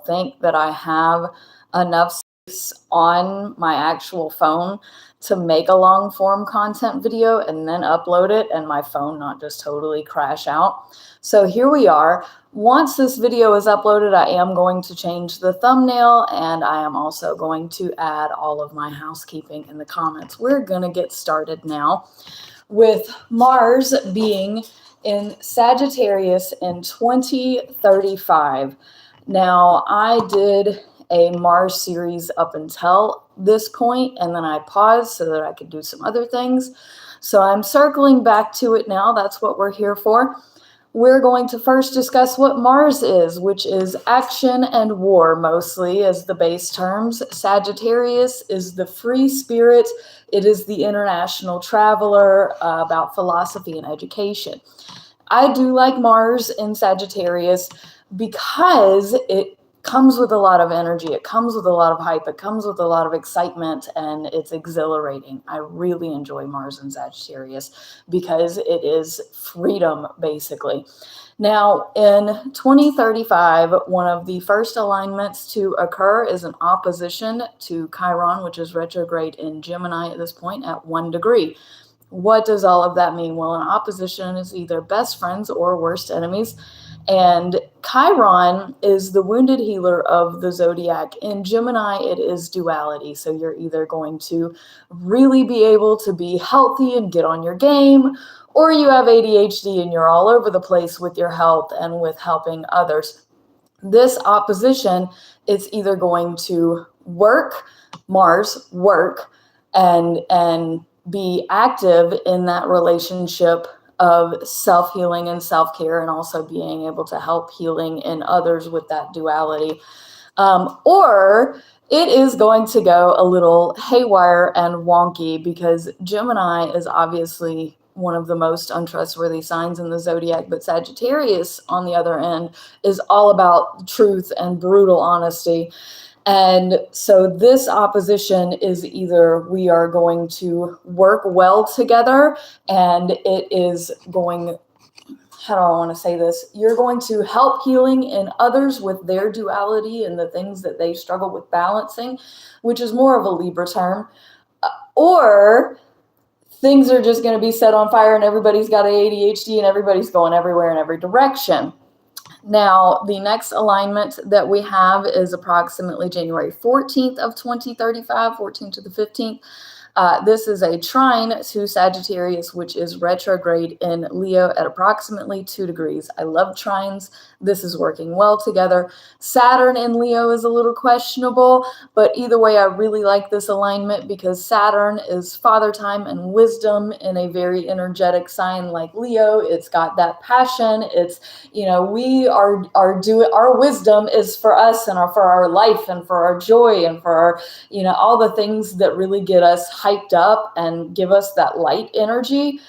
think that I have enough space on my actual phone to make a long form content video and then upload it and my phone not just totally crash out. So here we are. Once this video is uploaded, I am going to change the thumbnail, and I am also going to add all of my housekeeping in the comments. We're going to get started now with Mars being in Sagittarius in 2035. Now, I did a Mars series up until this point, and then I paused so that I could do some other things. So I'm circling back to it now. That's what we're here for. We're going to first discuss what Mars is, which is action and war mostly as the base terms. Sagittarius is the free spirit. It is the international traveler, about philosophy and education. I do like Mars in Sagittarius because it comes with a lot of energy. It comes with a lot of hype. It comes with a lot of excitement, and it's exhilarating. I really enjoy Mars in Sagittarius because it is freedom, basically. Now, in 2035, one of the first alignments to occur is an opposition to Chiron, which is retrograde in Gemini at this point at 1 degree. What does all of that mean? Well, an opposition is either best friends or worst enemies. And Chiron is the wounded healer of the zodiac. In Gemini, it is duality. So you're either going to really be able to be healthy and get on your game, or you have ADHD and you're all over the place with your health and with helping others. This opposition is either going to work, Mars, work, and be active in that relationship of self-healing and self-care, and also being able to help healing in others with that duality. Or it is going to go a little haywire and wonky, because Gemini is obviously one of the most untrustworthy signs in the zodiac, but Sagittarius, on the other end, is all about truth and brutal honesty. And so this opposition is either we are going to work well together, and it is going, how do I want to say this? You're going to help healing in others with their duality and the things that they struggle with balancing, which is more of a Libra term. Or things are just going to be set on fire and everybody's got ADHD and everybody's going everywhere in every direction. Now, the next alignment that we have is approximately January 14th of 2035, 14th to the 15th. This is a trine to Sagittarius, which is retrograde in Leo at approximately 2 degrees. I love trines. This is working well together. Saturn in Leo is a little questionable, but either way, I really like this alignment because Saturn is father time and wisdom in a very energetic sign like Leo. It's got that passion. It's, we are doing, our wisdom is for us and for our life and for our joy and for our, all the things that really get us hyped up and give us that light energy.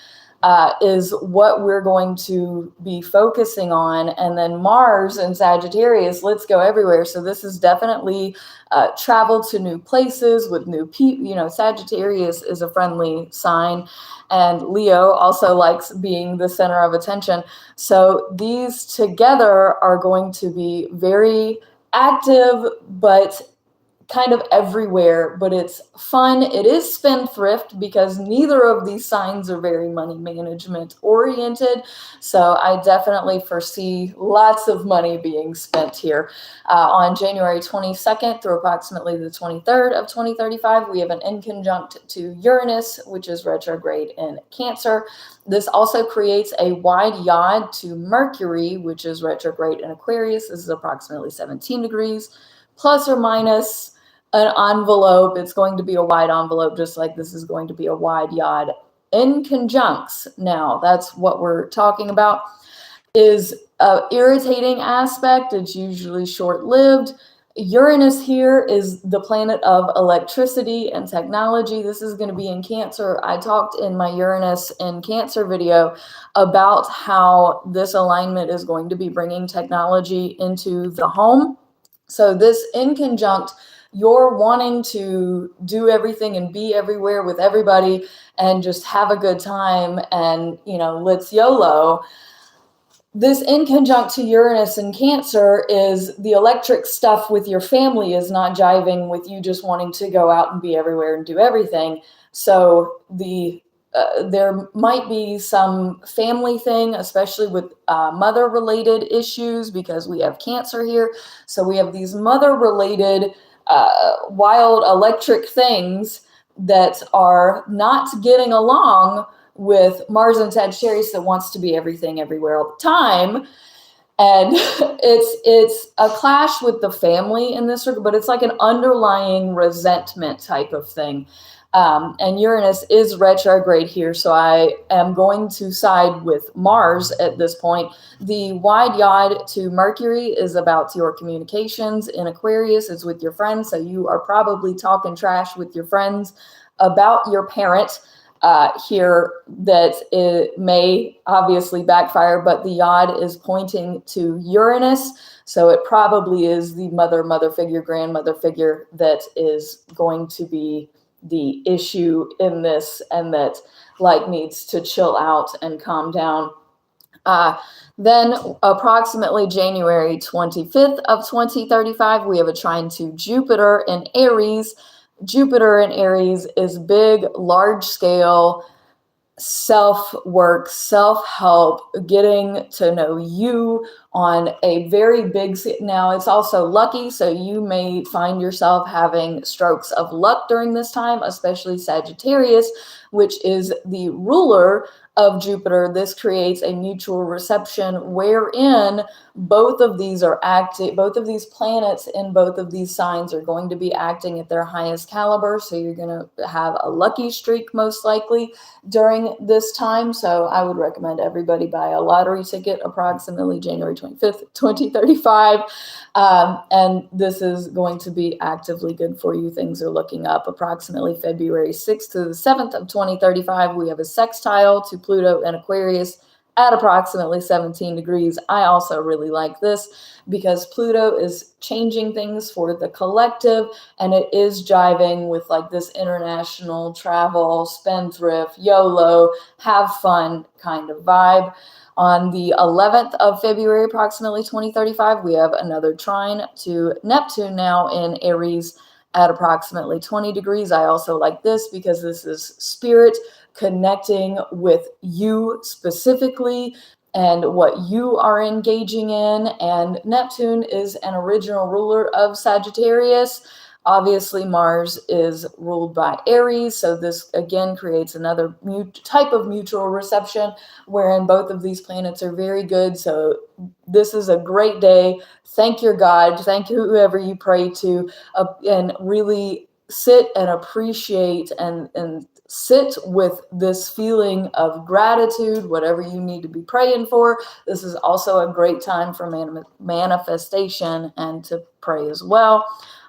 Is what we're going to be focusing on. And then Mars and Sagittarius, let's go everywhere. So this is definitely travel to new places with new people. Sagittarius is a friendly sign, and Leo also likes being the center of attention. So these together are going to be very active, but kind of everywhere, but it's fun. It is spendthrift because neither of these signs are very money management oriented. So I definitely foresee lots of money being spent here. On January 22nd through approximately the 23rd of 2035, we have an inconjunct to Uranus, which is retrograde in Cancer. This also creates a wide yod to Mercury, which is retrograde in Aquarius. This is approximately 17 degrees, plus or minus an envelope. It's going to be a wide envelope, just like this is going to be a wide yod. In conjuncts, now that's what we're talking about, is an irritating aspect. It's usually short-lived. Uranus here is the planet of electricity and technology. This is going to be in Cancer. I talked in my Uranus in Cancer video about how this alignment is going to be bringing technology into the home. So this in conjunct, you're wanting to do everything and be everywhere with everybody and just have a good time and, let's YOLO. this in conjunct to Uranus and Cancer is the electric stuff with your family is not jiving with you just wanting to go out and be everywhere and do everything. So there might be some family thing, especially with mother-related issues, because we have Cancer here. So we have these mother-related wild electric things that are not getting along with Mars and Sagittarius that wants to be everything everywhere all the time. And it's a clash with the family in this regard, but it's like an underlying resentment type of thing. And Uranus is retrograde here, so I am going to side with Mars at this point. The wide yod to Mercury is about your communications. In Aquarius, it's with your friends, so you are probably talking trash with your friends about your parent here, that it may obviously backfire, but the yod is pointing to Uranus, so it probably is the mother figure, grandmother figure that is going to be the issue in this, and that like needs to chill out and calm down. Then approximately January 25th of 2035, we have a trine to Jupiter in Aries. Jupiter in Aries is big, large scale, self-work, self-help, getting to know you on a very big, now it's also lucky, so you may find yourself having strokes of luck during this time, especially Sagittarius, which is the ruler of Jupiter. This creates a mutual reception wherein both of these are acting, both of these planets in both of these signs are going to be acting at their highest caliber. So you're going to have a lucky streak most likely during this time. So I would recommend everybody buy a lottery ticket approximately January 25th, 2035. And this is going to be actively good for you. Things are looking up. Approximately February 6th to the 7th of 2035, we have a sextile to Pluto and Aquarius at approximately 17 degrees. I also really like this because Pluto is changing things for the collective, and it is jiving with like this international travel, spendthrift, YOLO, have fun kind of vibe. On the 11th of February, approximately 2035, we have another trine to Neptune now in Aries at approximately 20 degrees. I also like this because this is spirit connecting with you specifically and what you are engaging in. And Neptune is an original ruler of Sagittarius. Obviously, Mars is ruled by Aries, so this again creates another type of mutual reception wherein both of these planets are very good. So this is a great day. Thank your God, thank whoever you pray to, and really sit and appreciate and sit with this feeling of gratitude, whatever you need to be praying for. This is also a great time for manifestation and to pray as well.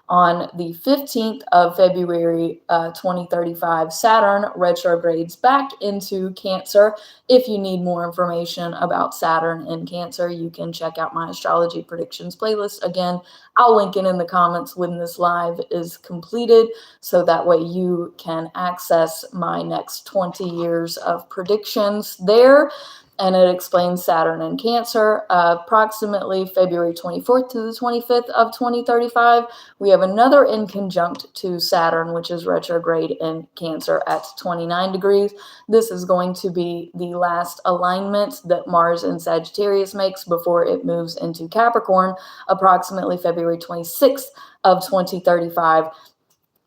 On the 15th of February, 2035, Saturn retrogrades back into Cancer. If you need more information about Saturn in Cancer, you can check out my astrology predictions playlist. Again, I'll link it in the comments when this live is completed, so that way you can access my next 20 years of predictions there. And it explains Saturn in Cancer. Approximately February 24th to the 25th of 2035, we have another in conjunct to Saturn, which is retrograde in Cancer at 29 degrees. This is going to be the last alignment that Mars in Sagittarius makes before it moves into Capricorn, approximately February 26th of 2035.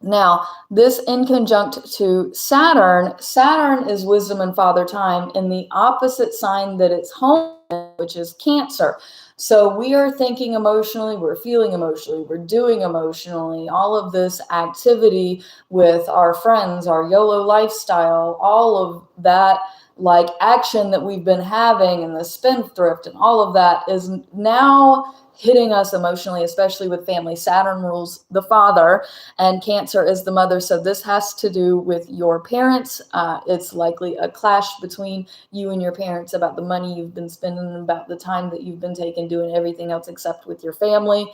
Now, this in conjunct to Saturn, Saturn is wisdom and father time in the opposite sign that it's home in, which is Cancer. So we are thinking emotionally, we're feeling emotionally, we're doing emotionally, all of this activity with our friends, our YOLO lifestyle, all of that like action that we've been having and the spendthrift and all of that is now hitting us emotionally, especially with family. Saturn rules the father and Cancer is the mother. So this has to do with your parents. It's likely a clash between you and your parents about the money you've been spending, about the time that you've been taking doing everything else except with your family.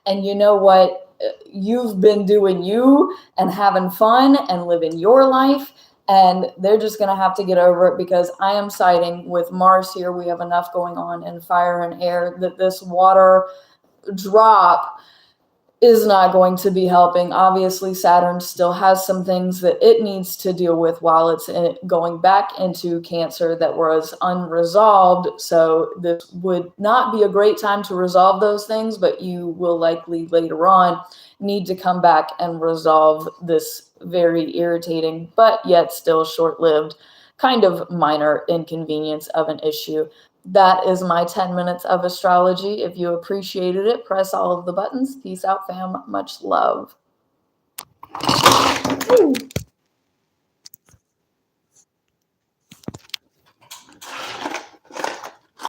And you know what? You've been doing you and having fun and living your life. and they're just going to have to get over it, because I am siding with Mars here. We have enough going on in fire and air that this water drop is not going to be helping. Obviously, Saturn still has some things that it needs to deal with while it's going back into Cancer that was unresolved. So this would not be a great time to resolve those things, but you will likely later on need to come back and resolve this very irritating, but yet still short-lived, kind of minor inconvenience of an issue. That is my 10 minutes of astrology. If you appreciated it, press all of the buttons. Peace out, fam. Much love.